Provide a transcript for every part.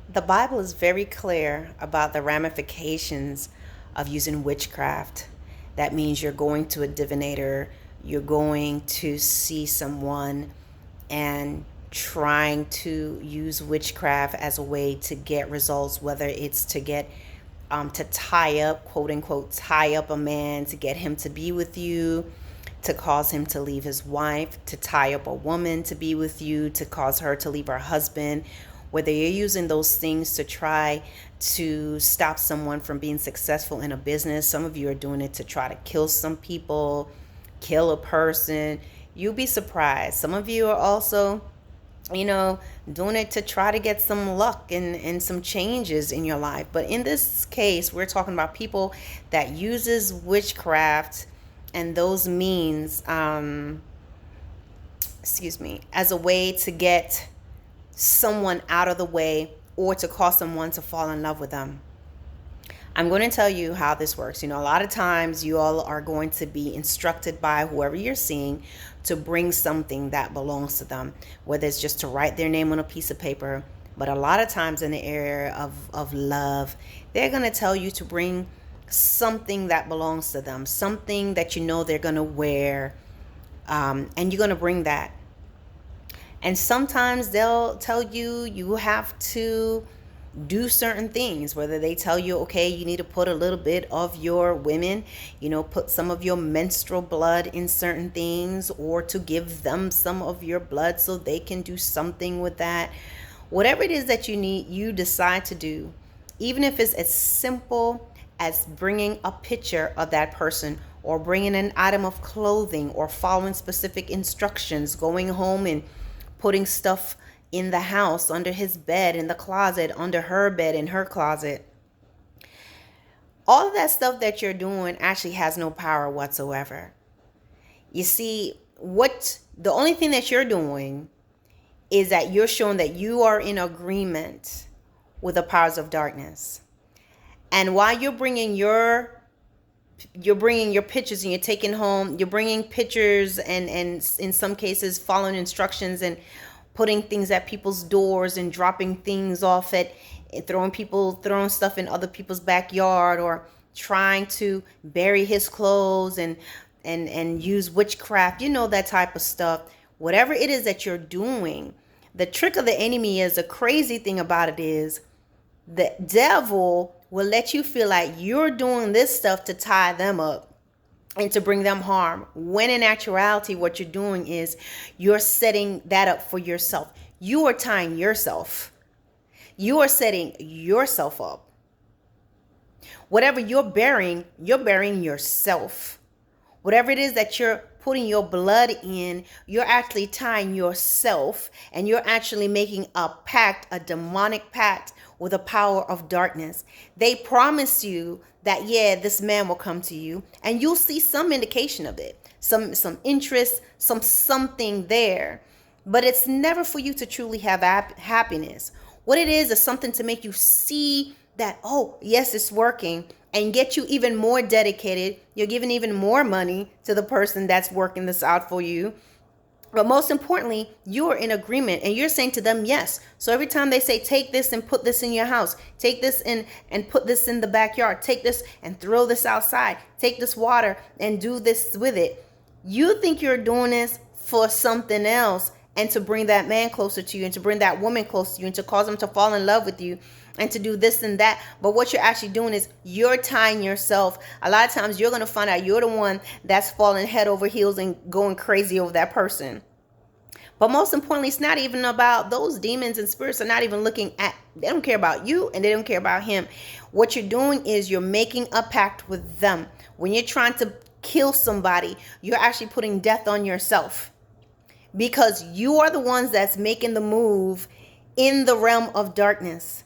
The Bible is very clear about the ramifications of using witchcraft. That means you're going to a divinator, you're going to see someone and trying to use witchcraft as a way to get results, whether it's to get to tie up, quote unquote, tie up a man to get him to be with you, to cause him to leave his wife, to tie up a woman to be with you, to cause her to leave her husband. Whether you're using those things to try to stop someone from being successful in a business, some of you are doing it to try to kill some people, kill a person. You'll be surprised. Some of you are also, doing it to try to get some luck and some changes in your life. But in this case, we're talking about people that uses witchcraft and those means, as a way to get someone out of the way or to cause someone to fall in love with them. I'm going to tell you how this works. A lot of times you all are going to be instructed by whoever you're seeing to bring something that belongs to them, whether it's just to write their name on a piece of paper. But a lot of times in the area of love, they're going to tell you to bring something that belongs to them, something that they're going to wear, and you're going to bring that. And sometimes they'll tell you you have to do certain things, whether they tell you, okay, you need to put a little bit of your women, put some of your menstrual blood in certain things, or to give them some of your blood so they can do something with that. Whatever it is that you decide to do, even if it's as simple as bringing a picture of that person or bringing an item of clothing or following specific instructions, going home and putting stuff in the house, under his bed, in the closet, under her bed, in her closet. All of that stuff that you're doing actually has no power whatsoever. You see, the only thing that you're doing is that you're showing that you are in agreement with the powers of darkness. And while you're bringing your pictures and you're taking home, you're bringing pictures and in some cases following instructions and putting things at people's doors and dropping things off at, throwing stuff in other people's backyard, or trying to bury his clothes and use witchcraft, that type of stuff. Whatever it is that you're doing, the trick of the enemy is, the crazy thing about it is, the devil will let you feel like you're doing this stuff to tie them up and to bring them harm, when in actuality what you're doing is you're setting that up for yourself. You are tying yourself. You are setting yourself up. Whatever you're burying yourself. Whatever it is that you're putting your blood in, you're actually tying yourself, and you're actually making a pact, a demonic pact with the power of darkness. They promise you that, yeah, this man will come to you, and you'll see some indication of it, some interest, something there. But it's never for you to truly have happiness. What it is something to make you see that, oh, yes, it's working, and get you even more dedicated. You're giving even more money to the person that's working this out for you. But most importantly, you are in agreement and you're saying to them, yes. So every time they say, take this and put this in your house, take this and put this in the backyard, take this and throw this outside, take this water and do this with it. You think you're doing this for something else, and to bring that man closer to you, and to bring that woman closer to you, and to cause them to fall in love with you, and to do this and that. But what you're actually doing is you're tying yourself. A lot of times you're going to find out you're the one that's falling head over heels and going crazy over that person. But most importantly, it's not even about those demons and spirits are not even looking at, they don't care about you and they don't care about him. What you're doing is you're making a pact with them. When you're trying to kill somebody, you're actually putting death on yourself, because you are the ones that's making the move in the realm of darkness.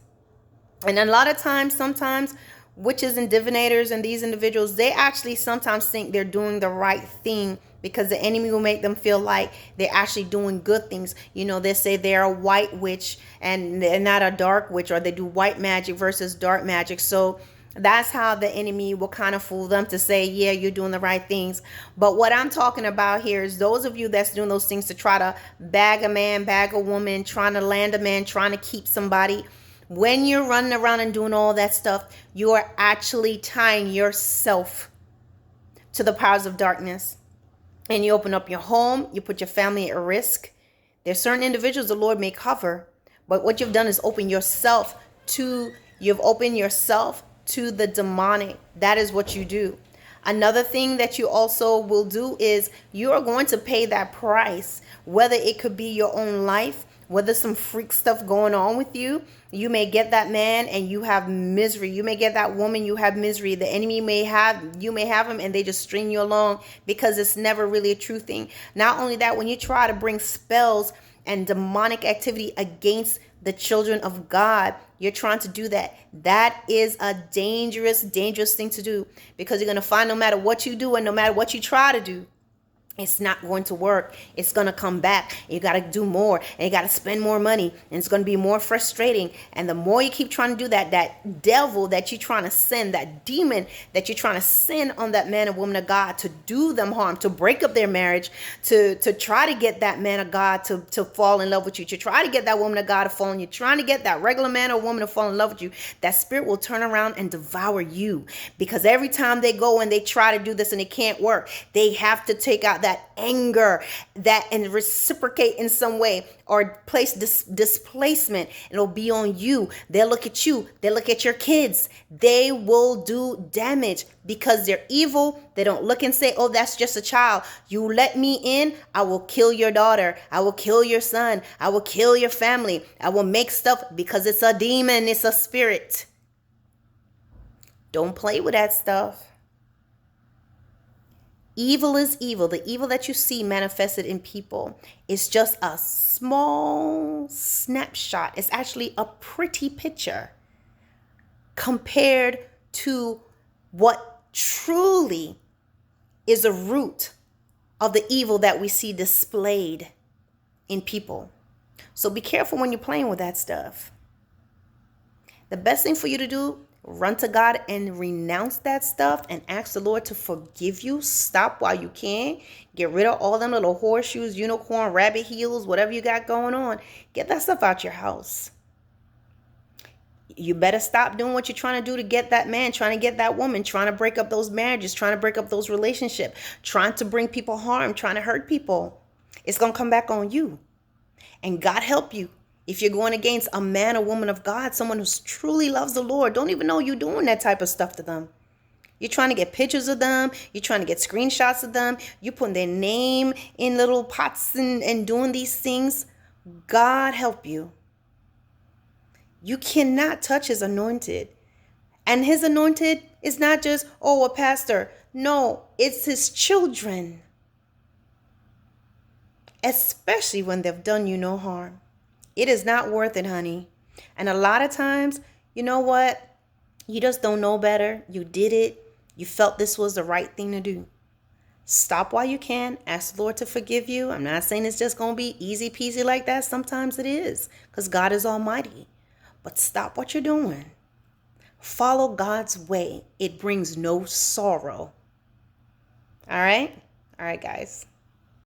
And a lot of times, sometimes witches and divinators and these individuals, they actually sometimes think they're doing the right thing, because the enemy will make them feel like they're actually doing good things. They say they're a white witch and they're not a dark witch, or they do white magic versus dark magic. So that's how the enemy will kind of fool them to say, yeah, you're doing the right things. But what I'm talking about here is those of you that's doing those things to try to bag a man, bag a woman, trying to land a man, trying to keep somebody. When you're running around and doing all that stuff, you are actually tying yourself to the powers of darkness. And you open up your home, you put your family at risk. There's certain individuals the Lord may cover, but what you've done is you've opened yourself to the demonic. That is what you do. Another thing that you also will do is you are going to pay that price, whether it could be your own life, whether some freak stuff going on with you. You may get that man and you have misery. You may get that woman, you have misery. The enemy you may have him and they just string you along because it's never really a true thing. Not only that, when you try to bring spells and demonic activity against the children of God, you're trying to do that. That is a dangerous thing to do, because you're going to find no matter what you do and no matter what you try to do, it's not going to work. It's going to come back. You got to do more and you got to spend more money, and it's going to be more frustrating. And the more you keep trying to do that, that devil that you're trying to send, that demon that you're trying to send on that man and woman of God to do them harm, to break up their marriage, to try to get that man of God to fall in love with you, to try to get that woman of God to fall in you, trying to get that regular man or woman to fall in love with you, that spirit will turn around and devour you. Because every time they go and they try to do this and it can't work, they have to take out that anger, that, and reciprocate in some way, or place displacement. It'll be on you. They'll look at you. They'll look at your kids. They will do damage because they're evil. They don't look and say, oh, that's just a child. You let me in, I will kill your daughter. I will kill your son. I will kill your family. I will make stuff, because it's a demon. It's a spirit. Don't play with that stuff. Evil is evil. The evil that you see manifested in people is just a small snapshot. It's actually a pretty picture compared to what truly is a root of the evil that we see displayed in people. So be careful when you're playing with that stuff. The best thing for you to do, run to God and renounce that stuff and ask the Lord to forgive you. Stop while you can. Get rid of all them little horseshoes, unicorn, rabbit heels, whatever you got going on. Get that stuff out your house. You better stop doing what you're trying to do to get that man, trying to get that woman, trying to break up those marriages, trying to break up those relationships, trying to bring people harm, trying to hurt people. It's going to come back on you. And God help you. If you're going against a man or woman of God, someone who truly loves the Lord, don't even know you're doing that type of stuff to them. You're trying to get pictures of them. You're trying to get screenshots of them. You're putting their name in little pots and doing these things. God help you. You cannot touch his anointed. And his anointed is not just, oh, a pastor. No, it's his children. Especially when they've done you no harm. It is not worth it, honey. And a lot of times, you know what? You just don't know better. You did it. You felt this was the right thing to do. Stop while you can. Ask the Lord to forgive you. I'm not saying it's just going to be easy peasy like that. Sometimes it is, because God is almighty. But stop what you're doing. Follow God's way. It brings no sorrow. All right? All right, guys.